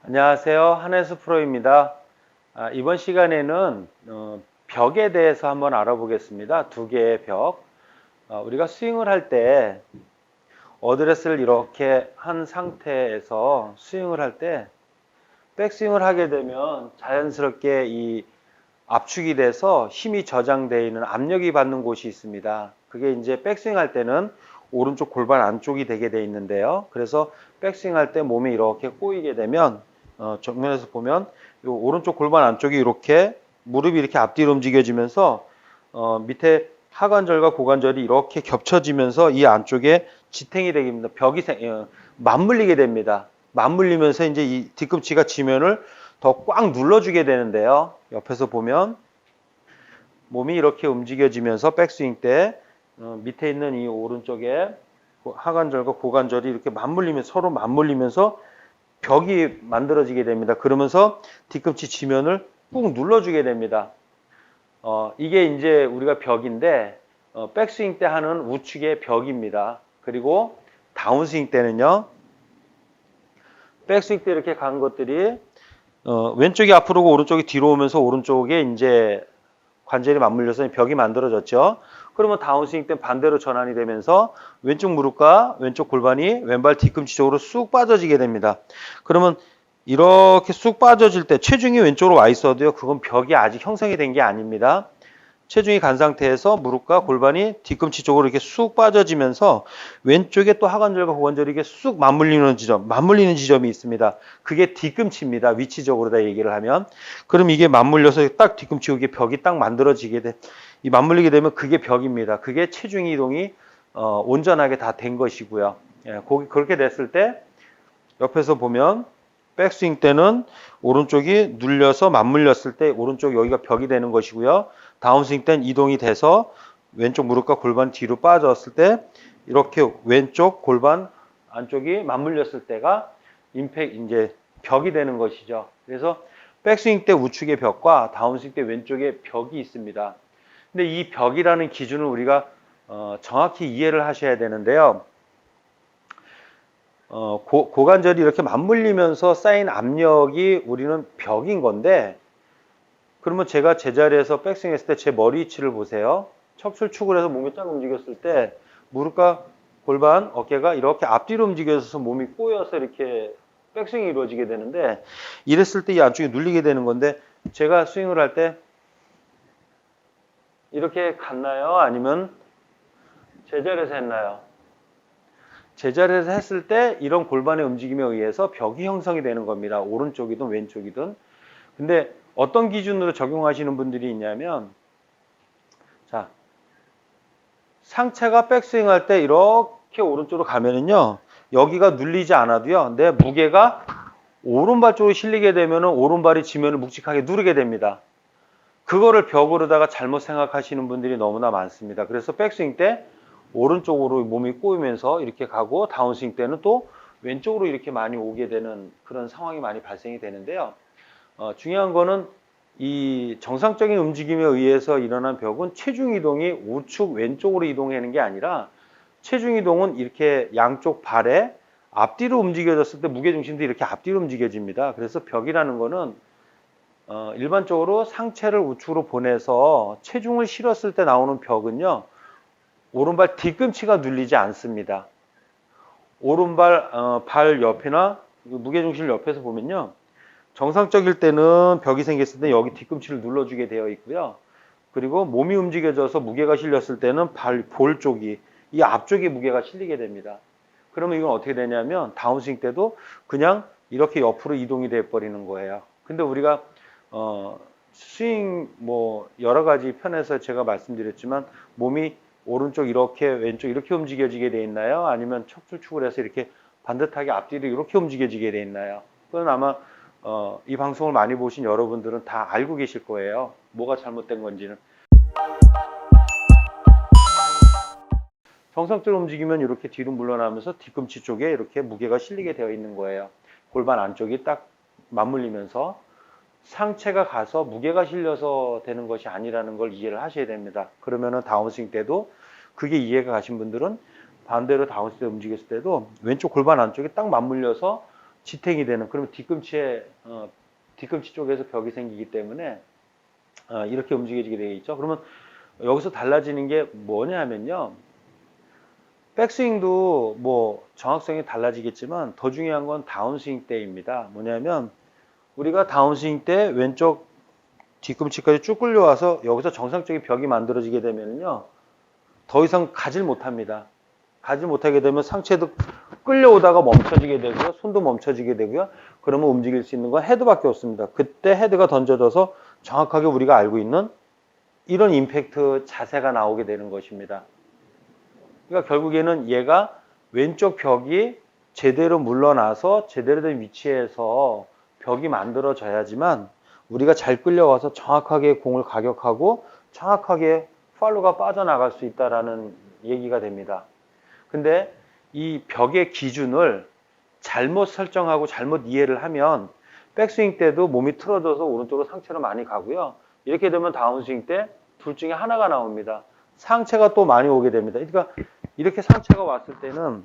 안녕하세요. 한혜수 프로입니다. 이번 시간에는 벽에 대해서 한번 알아보겠습니다. 두 개의 벽. 우리가 스윙을 할 때 어드레스를 이렇게 한 상태에서 스윙을 할 때 백스윙을 하게 되면 자연스럽게 이 압축이 돼서 힘이 저장되어 있는 압력이 받는 곳이 있습니다. 그게 이제 백스윙 할 때는 오른쪽 골반 안쪽이 되게 돼 있는데요. 그래서 백스윙 할 때 몸이 이렇게 꼬이게 되면 정면에서 보면 이 오른쪽 골반 안쪽이 이렇게 무릎이 이렇게 앞뒤로 움직여지면서 밑에 하관절과 고관절이 이렇게 겹쳐지면서 이 안쪽에 지탱이 되게 됩니다. 맞물리게 됩니다. 맞물리면서 이제 이 뒤꿈치가 지면을 더 꽉 눌러주게 되는데요. 옆에서 보면 몸이 이렇게 움직여지면서 백스윙 때 밑에 있는 이 오른쪽에 하관절과 고관절이 이렇게 맞물리면서 서로 맞물리면서 벽이 만들어지게 됩니다. 그러면서 뒤꿈치 지면을 꾹 눌러주게 됩니다. 이게 이제 우리가 벽인데 백스윙 때 하는 우측의 벽입니다. 그리고 다운스윙 때는요. 백스윙 때 이렇게 간 것들이 왼쪽이 앞으로 오고 오른쪽이 뒤로 오면서 오른쪽에 이제 관절이 맞물려서 벽이 만들어졌죠. 그러면 다운스윙 때 반대로 전환이 되면서 왼쪽 무릎과 왼쪽 골반이 왼발 뒤꿈치 쪽으로 쑥 빠져지게 됩니다. 그러면 이렇게 쑥 빠져질 때 체중이 왼쪽으로 와 있어도요. 그건 벽이 아직 형성이 된 게 아닙니다. 체중이 간 상태에서 무릎과 골반이 뒤꿈치 쪽으로 이렇게 쑥 빠져지면서 왼쪽에 또 하관절과 고관절이 이렇게 쑥 맞물리는 지점이 있습니다. 그게 뒤꿈치입니다. 위치적으로 다 얘기를 하면. 그럼 이게 맞물려서 딱 뒤꿈치 여기 벽이 딱 만들어지게 돼. 이 맞물리게 되면 그게 벽입니다. 그게 체중 이동이 온전하게 다 된 것이고요. 예, 그렇게 됐을 때 옆에서 보면 백스윙 때는 오른쪽이 눌려서 맞물렸을 때 오른쪽 여기가 벽이 되는 것이고요. 다운스윙 때는 이동이 돼서 왼쪽 무릎과 골반 뒤로 빠졌을 때 이렇게 왼쪽 골반 안쪽이 맞물렸을 때가 이제 벽이 되는 것이죠. 그래서 백스윙 때 우측의 벽과 다운스윙 때 왼쪽에 벽이 있습니다. 근데 이 벽이라는 기준을 우리가 정확히 이해를 하셔야 되는데요. 고관절이 이렇게 맞물리면서 쌓인 압력이 우리는 벽인 건데, 그러면 제가 제자리에서 백스윙 했을 때 제 머리 위치를 보세요. 척출축을 해서 몸이 딱 움직였을 때 무릎과 골반, 어깨가 이렇게 앞뒤로 움직여서 몸이 꼬여서 이렇게 백스윙이 이루어지게 되는데, 이랬을 때 이 안쪽이 눌리게 되는 건데, 제가 스윙을 할 때 이렇게 갔나요? 아니면 제자리에서 했나요? 제자리에서 했을 때 이런 골반의 움직임에 의해서 벽이 형성이 되는 겁니다. 오른쪽이든 왼쪽이든. 근데 어떤 기준으로 적용하시는 분들이 있냐면, 자, 상체가 백스윙 할 때 이렇게 오른쪽으로 가면은요, 여기가 눌리지 않아도요, 내 무게가 오른발 쪽으로 실리게 되면은 오른발이 지면을 묵직하게 누르게 됩니다. 그거를 벽으로다가 잘못 생각하시는 분들이 너무나 많습니다. 그래서 백스윙 때 오른쪽으로 몸이 꼬이면서 이렇게 가고 다운스윙 때는 또 왼쪽으로 이렇게 많이 오게 되는 그런 상황이 많이 발생이 되는데요. 중요한 거는 이 정상적인 움직임에 의해서 일어난 벽은 체중 이동이 우측 왼쪽으로 이동하는 게 아니라 체중 이동은 이렇게 양쪽 발에 앞뒤로 움직여졌을 때 무게중심도 이렇게 앞뒤로 움직여집니다. 그래서 벽이라는 거는 일반적으로 상체를 우측으로 보내서 체중을 실었을 때 나오는 벽은요. 오른발 뒤꿈치가 눌리지 않습니다. 오른발 발 옆이나 무게중심 옆에서 보면요. 정상적일 때는 벽이 생겼을 때 여기 뒤꿈치를 눌러주게 되어 있고요. 그리고 몸이 움직여져서 무게가 실렸을 때는 볼 쪽이 이 앞쪽에 무게가 실리게 됩니다. 그러면 이건 어떻게 되냐면 다운스윙 때도 그냥 이렇게 옆으로 이동이 돼 버리는 거예요. 근데 우리가 스윙 뭐 여러 가지 편에서 제가 말씀드렸지만 몸이 오른쪽 이렇게 왼쪽 이렇게 움직여지게 돼 있나요? 아니면 척추축을 해서 이렇게 반듯하게 앞뒤로 이렇게 움직여지게 돼 있나요? 그건 아마 이 방송을 많이 보신 여러분들은 다 알고 계실 거예요. 뭐가 잘못된 건지는. 정상적으로 움직이면 이렇게 뒤로 물러나면서 뒤꿈치 쪽에 이렇게 무게가 실리게 되어 있는 거예요. 골반 안쪽이 딱 맞물리면서 상체가 가서 무게가 실려서 되는 것이 아니라는 걸 이해를 하셔야 됩니다. 그러면은 다운스윙 때도 그게 이해가 가신 분들은 반대로 다운스윙 때 움직였을 때도 왼쪽 골반 안쪽이 딱 맞물려서 지탱이 되는, 그러면 뒤꿈치 쪽에서 벽이 생기기 때문에 이렇게 움직여지게 되어 있죠. 그러면 여기서 달라지는 게 뭐냐면요. 백스윙도 뭐 정확성이 달라지겠지만 더 중요한 건 다운스윙 때입니다. 뭐냐면 우리가 다운스윙 때 왼쪽 뒤꿈치까지 쭉 끌려와서 여기서 정상적인 벽이 만들어지게 되면요. 더 이상 가질 못합니다. 가지 못하게 되면 상체도 끌려오다가 멈춰지게 되고요. 손도 멈춰지게 되고요. 그러면 움직일 수 있는 건 헤드밖에 없습니다. 그때 헤드가 던져져서 정확하게 우리가 알고 있는 이런 임팩트 자세가 나오게 되는 것입니다. 그러니까 결국에는 얘가 왼쪽 벽이 제대로 물러나서 제대로 된 위치에서 벽이 만들어져야지만 우리가 잘 끌려와서 정확하게 공을 가격하고 정확하게 팔로가 빠져나갈 수 있다라는 얘기가 됩니다. 근데 이 벽의 기준을 잘못 설정하고 잘못 이해를 하면 백스윙 때도 몸이 틀어져서 오른쪽으로 상체로 많이 가고요. 이렇게 되면 다운스윙 때 둘 중에 하나가 나옵니다. 상체가 또 많이 오게 됩니다. 그러니까 이렇게 상체가 왔을 때는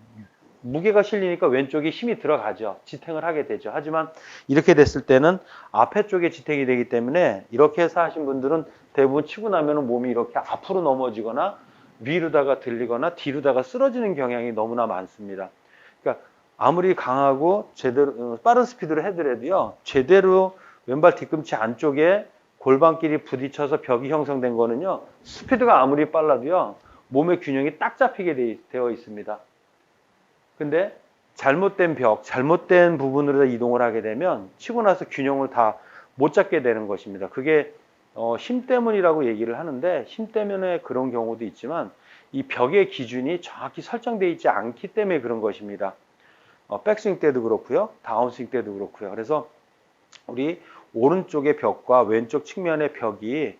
무게가 실리니까 왼쪽에 힘이 들어가죠. 지탱을 하게 되죠. 하지만 이렇게 됐을 때는 앞에 쪽에 지탱이 되기 때문에 이렇게 해서 하신 분들은 대부분 치고 나면 몸이 이렇게 앞으로 넘어지거나 위로다가 들리거나 뒤로다가 쓰러지는 경향이 너무나 많습니다. 그러니까 아무리 강하고 제대로 빠른 스피드로 해더라도요. 제대로 왼발 뒤꿈치 안쪽에 골반끼리 부딪혀서 벽이 형성된 거는요. 스피드가 아무리 빨라도요. 몸의 균형이 딱 잡히게 되어 있습니다. 근데 잘못된 벽, 잘못된 부분으로 이동을 하게 되면 치고 나서 균형을 다 못 잡게 되는 것입니다. 그게 힘 때문이라고 얘기를 하는데 힘 때문에 그런 경우도 있지만 이 벽의 기준이 정확히 설정되어 있지 않기 때문에 그런 것입니다. 백스윙 때도 그렇고요. 다운스윙 때도 그렇고요. 그래서 우리 오른쪽의 벽과 왼쪽 측면의 벽이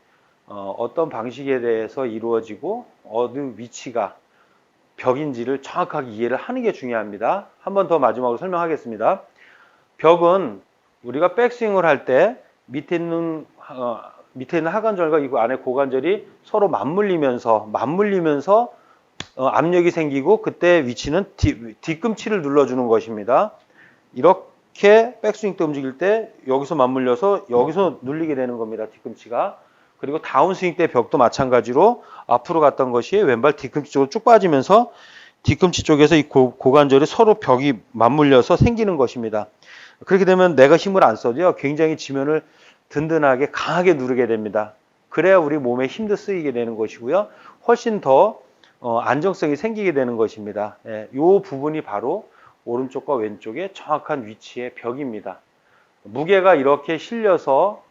어떤 방식에 대해서 이루어지고 어느 위치가 벽인지를 정확하게 이해를 하는 게 중요합니다. 한 번 더 마지막으로 설명하겠습니다. 벽은 우리가 백스윙을 할 때 밑에 있는 하관절과 이 안에 고관절이 서로 맞물리면서 압력이 생기고 그때 위치는 뒤꿈치를 눌러주는 것입니다. 이렇게 백스윙 때 움직일 때 여기서 맞물려서 여기서 눌리게 되는 겁니다. 뒤꿈치가. 그리고 다운스윙 때 벽도 마찬가지로 앞으로 갔던 것이 왼발 뒤꿈치 쪽으로 쭉 빠지면서 뒤꿈치 쪽에서 이 고관절이 서로 벽이 맞물려서 생기는 것입니다. 그렇게 되면 내가 힘을 안 써도요. 굉장히 지면을 든든하게 강하게 누르게 됩니다. 그래야 우리 몸에 힘도 쓰이게 되는 것이고요. 훨씬 더 안정성이 생기게 되는 것입니다. 이 부분이 바로 오른쪽과 왼쪽의 정확한 위치의 벽입니다. 무게가 실려서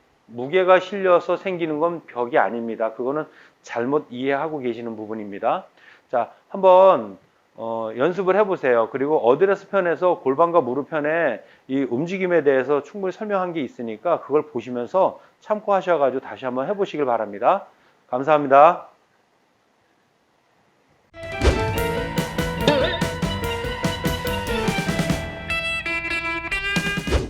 생기는 건 벽이 아닙니다. 그거는 잘못 이해하고 계시는 부분입니다. 자, 한번 연습을 해보세요. 그리고 어드레스 편에서 골반과 무릎 편에 이 움직임에 대해서 충분히 설명한 게 있으니까 그걸 보시면서 참고하셔가지고 다시 한번 해보시길 바랍니다. 감사합니다.